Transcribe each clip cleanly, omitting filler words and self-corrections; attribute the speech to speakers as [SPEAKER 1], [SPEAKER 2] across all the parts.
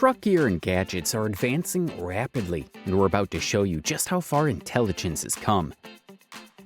[SPEAKER 1] Truck gear and gadgets are advancing rapidly, and we're about to show you just how far intelligence has come.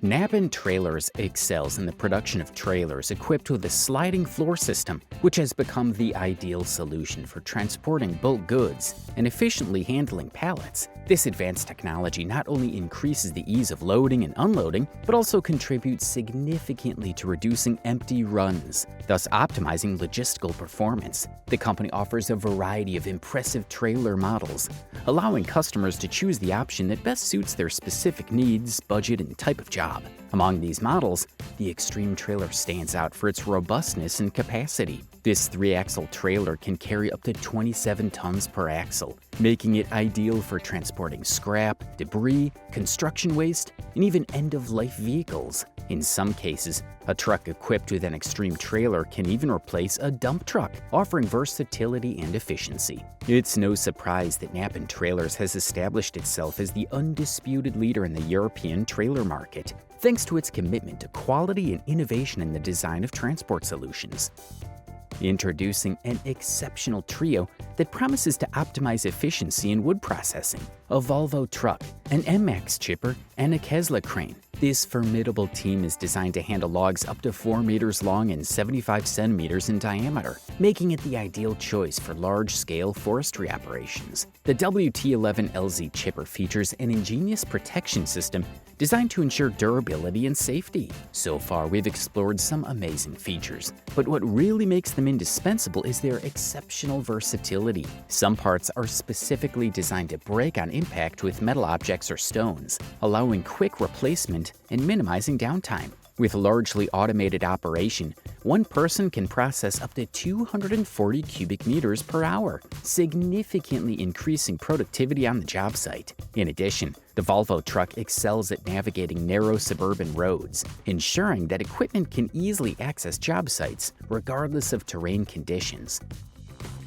[SPEAKER 1] Nabin Trailers excels in the production of trailers equipped with a sliding floor system, which has become the ideal solution for transporting bulk goods and efficiently handling pallets. This advanced technology not only increases the ease of loading and unloading, but also contributes significantly to reducing empty runs, thus optimizing logistical performance. The company offers a variety of impressive trailer models, allowing customers to choose the option that best suits their specific needs, budget, and type of job. Among these models, the Extreme Trailer stands out for its robustness and capacity. This 3-axle trailer can carry up to 27 tons per axle, making it ideal for transporting scrap, debris, construction waste, and even end-of-life vehicles. In some cases, a truck equipped with an Extreme Trailer can even replace a dump truck, offering versatility and efficiency. It's no surprise that Nabin Trailers has established itself as the undisputed leader in the European trailer market, thanks to its commitment to quality and innovation in the design of transport solutions. Introducing an exceptional trio that promises to optimize efficiency in wood processing: a Volvo truck, an MX chipper, and a Kesla crane. This formidable team is designed to handle logs up to 4 meters long and 75 centimeters in diameter, making it the ideal choice for large-scale forestry operations. The WT11LZ chipper features an ingenious protection system designed to ensure durability and safety. So far, we've explored some amazing features, but what really makes them indispensable is their exceptional versatility. Some parts are specifically designed to break on impact with metal objects or stones, allowing quick replacement and minimizing downtime. With largely automated operation, one person can process up to 240 cubic meters per hour, significantly increasing productivity on the job site. In addition, the Volvo truck excels at navigating narrow suburban roads, ensuring that equipment can easily access job sites regardless of terrain conditions.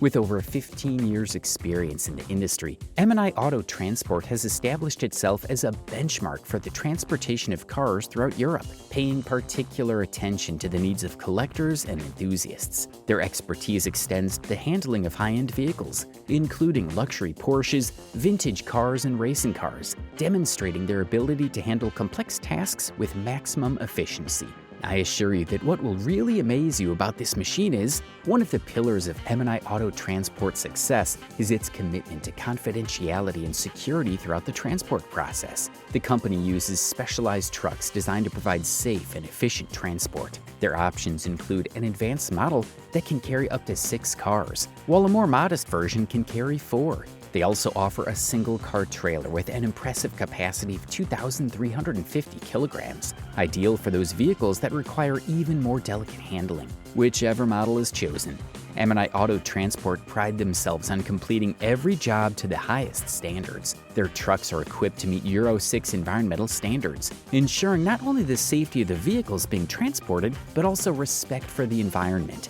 [SPEAKER 1] With over 15 years' experience in the industry, M&I Auto Transport has established itself as a benchmark for the transportation of cars throughout Europe, paying particular attention to the needs of collectors and enthusiasts. Their expertise extends to the handling of high-end vehicles, including luxury Porsches, vintage cars, and racing cars, demonstrating their ability to handle complex tasks with maximum efficiency. I assure you that what will really amaze you about this machine is, one of the pillars of M&I Auto Transport's success is its commitment to confidentiality and security throughout the transport process. The company uses specialized trucks designed to provide safe and efficient transport. Their options include an advanced model that can carry up to 6 cars, while a more modest version can carry 4. They also offer a single-car trailer with an impressive capacity of 2,350 kilograms, ideal for those vehicles that require even more delicate handling. Whichever model is chosen, M&I Auto Transport pride themselves on completing every job to the highest standards. Their trucks are equipped to meet Euro 6 environmental standards, ensuring not only the safety of the vehicles being transported, but also respect for the environment.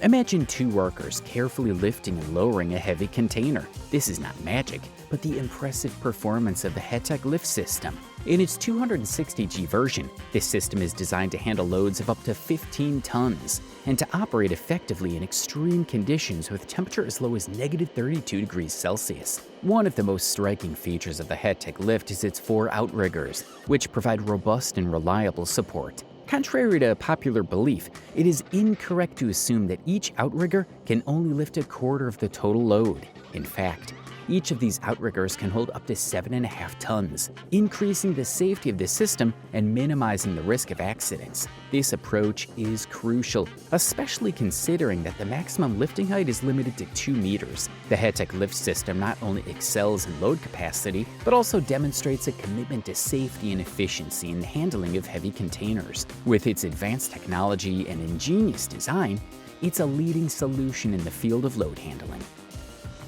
[SPEAKER 1] Imagine 2 workers carefully lifting and lowering a heavy container. This is not magic, but the impressive performance of the Hetech lift system. In its 260G version, this system is designed to handle loads of up to 15 tons and to operate effectively in extreme conditions with temperature as low as -32 degrees Celsius. One of the most striking features of the Hetech lift is its 4 outriggers, which provide robust and reliable support. Contrary to popular belief, it is incorrect to assume that each outrigger can only lift a quarter of the total load. In fact, each of these outriggers can hold up to 7.5 tons, increasing the safety of the system and minimizing the risk of accidents. This approach is crucial, especially considering that the maximum lifting height is limited to 2 meters. The Hetech lift system not only excels in load capacity, but also demonstrates a commitment to safety and efficiency in the handling of heavy containers. With its advanced technology and ingenious design, it's a leading solution in the field of load handling.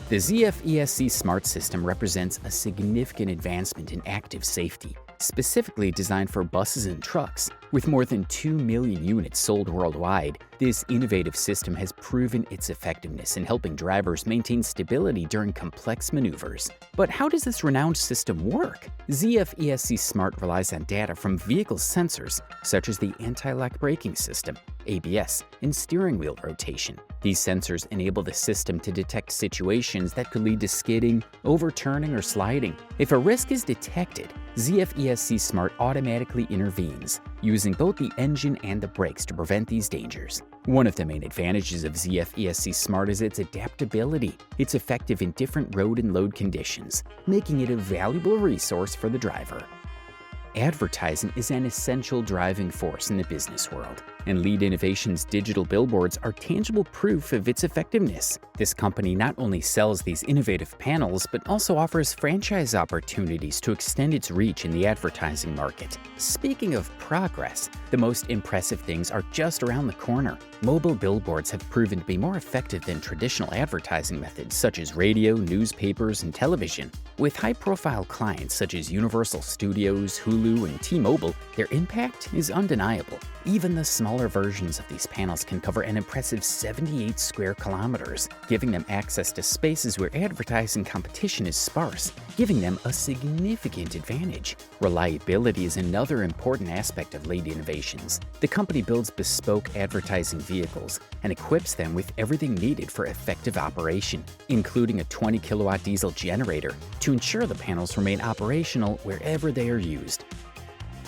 [SPEAKER 1] The ZF ESC Smart System represents a significant advancement in active safety, specifically designed for buses and trucks. With more than 2 million units sold worldwide, this innovative system has proven its effectiveness in helping drivers maintain stability during complex maneuvers. But how does this renowned system work? ZF ESC Smart relies on data from vehicle sensors, such as the anti-lock braking system, ABS, and steering wheel rotation. These sensors enable the system to detect situations that could lead to skidding, overturning, or sliding. If a risk is detected, ZF ESC Smart automatically intervenes, using both the engine and the brakes to prevent these dangers. One of the main advantages of ZF ESC Smart is its adaptability. It's effective in different road and load conditions, making it a valuable resource for the driver. Advertising is an essential driving force in the business world, and Lead Innovation's digital billboards are tangible proof of its effectiveness. This company not only sells these innovative panels, but also offers franchise opportunities to extend its reach in the advertising market. Speaking of progress, the most impressive things are just around the corner. Mobile billboards have proven to be more effective than traditional advertising methods such as radio, newspapers, and television. With high-profile clients such as Universal Studios, Hulu, and T-Mobile, their impact is undeniable. Even the smaller versions of these panels can cover an impressive 78 square kilometers, giving them access to spaces where advertising competition is sparse, giving them a significant advantage. Reliability is another important aspect of Lead Innovations. The company builds bespoke advertising vehicles and equips them with everything needed for effective operation, including a 20 kilowatt diesel generator to ensure the panels remain operational wherever they are used.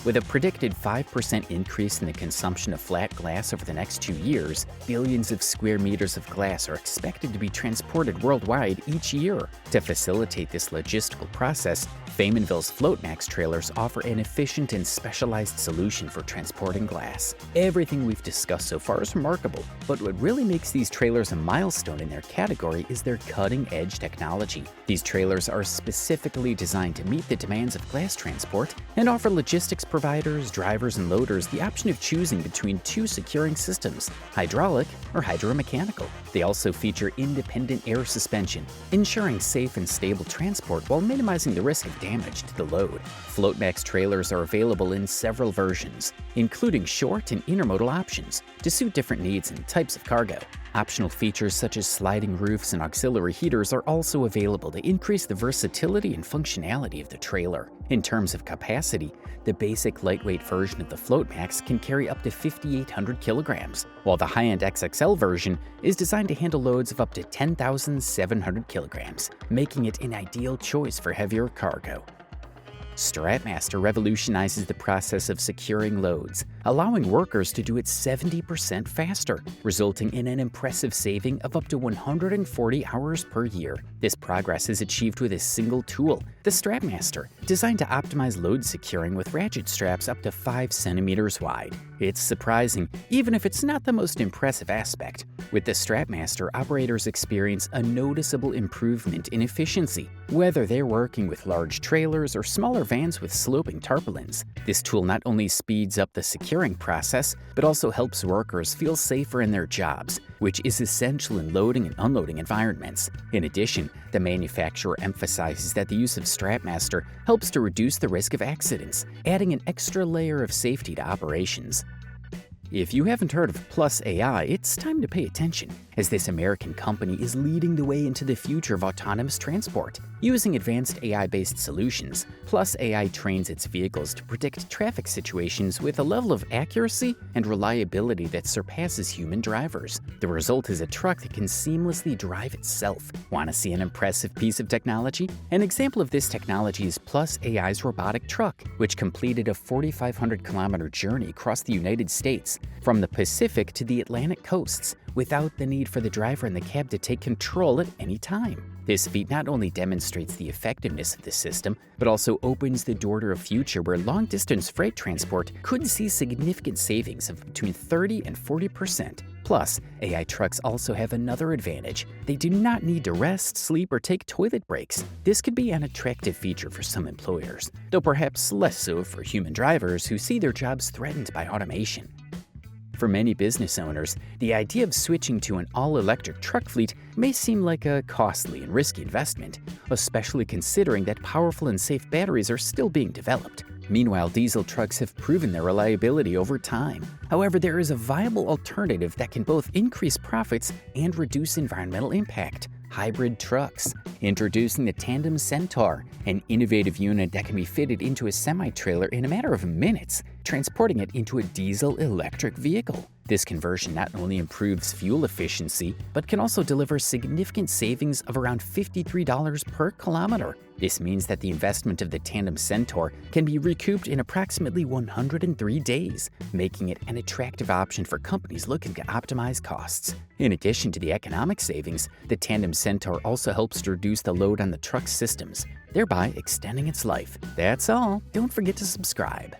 [SPEAKER 1] With a predicted 5% increase in the consumption of flat glass over the next 2 years, billions of square meters of glass are expected to be transported worldwide each year. To facilitate this logistical process, Faymanville's FloatMax trailers offer an efficient and specialized solution for transporting glass. Everything we've discussed so far is remarkable, but what really makes these trailers a milestone in their category is their cutting-edge technology. These trailers are specifically designed to meet the demands of glass transport and offer logistics providers, drivers, and loaders the option of choosing between two securing systems, hydraulic or hydromechanical. They also feature independent air suspension, ensuring safe and stable transport while minimizing the risk of damage to the load. FloatMax trailers are available in several versions, including short and intermodal options, to suit different needs and types of cargo. Optional features such as sliding roofs and auxiliary heaters are also available to increase the versatility and functionality of the trailer. In terms of capacity, the basic lightweight version of the FloatMax can carry up to 5,800 kilograms, while the high-end XXL version is designed to handle loads of up to 10,700 kilograms, making it an ideal choice for heavier cargo. StrapMaster revolutionizes the process of securing loads, allowing workers to do it 70% faster, resulting in an impressive saving of up to 140 hours per year. This progress is achieved with a single tool, the StrapMaster, designed to optimize load securing with ratchet straps up to 5 centimeters wide. It's surprising, even if it's not the most impressive aspect. With the StrapMaster, operators experience a noticeable improvement in efficiency, whether they're working with large trailers or smaller vans with sloping tarpaulins. This tool not only speeds up the securing process, but also helps workers feel safer in their jobs, which is essential in loading and unloading environments. In addition, the manufacturer emphasizes that the use of StrapMaster helps to reduce the risk of accidents, adding an extra layer of safety to operations. If you haven't heard of Plus AI, it's time to pay attention, as this American company is leading the way into the future of autonomous transport. Using advanced AI-based solutions, Plus AI trains its vehicles to predict traffic situations with a level of accuracy and reliability that surpasses human drivers. The result is a truck that can seamlessly drive itself. Want to see an impressive piece of technology? An example of this technology is Plus AI's robotic truck, which completed a 4,500-kilometer journey across the United States, from the Pacific to the Atlantic coasts, without the need for the driver in the cab to take control at any time. This feat not only demonstrates the effectiveness of the system, but also opens the door to a future where long-distance freight transport could see significant savings of between 30 and 40%. Plus, AI trucks also have another advantage. They do not need to rest, sleep, or take toilet breaks. This could be an attractive feature for some employers, though perhaps less so for human drivers who see their jobs threatened by automation. For many business owners, the idea of switching to an all-electric truck fleet may seem like a costly and risky investment, especially considering that powerful and safe batteries are still being developed. Meanwhile, diesel trucks have proven their reliability over time. However, there is a viable alternative that can both increase profits and reduce environmental impact: hybrid trucks. Introducing the Tandem Centaur, an innovative unit that can be fitted into a semi-trailer in a matter of minutes, transporting it into a diesel-electric vehicle. This conversion not only improves fuel efficiency, but can also deliver significant savings of around $53 per kilometer. This means that the investment of the Tandem Centaur can be recouped in approximately 103 days, making it an attractive option for companies looking to optimize costs. In addition to the economic savings, the Tandem Centaur also helps to reduce the load on the truck's systems, thereby extending its life. That's all. Don't forget to subscribe.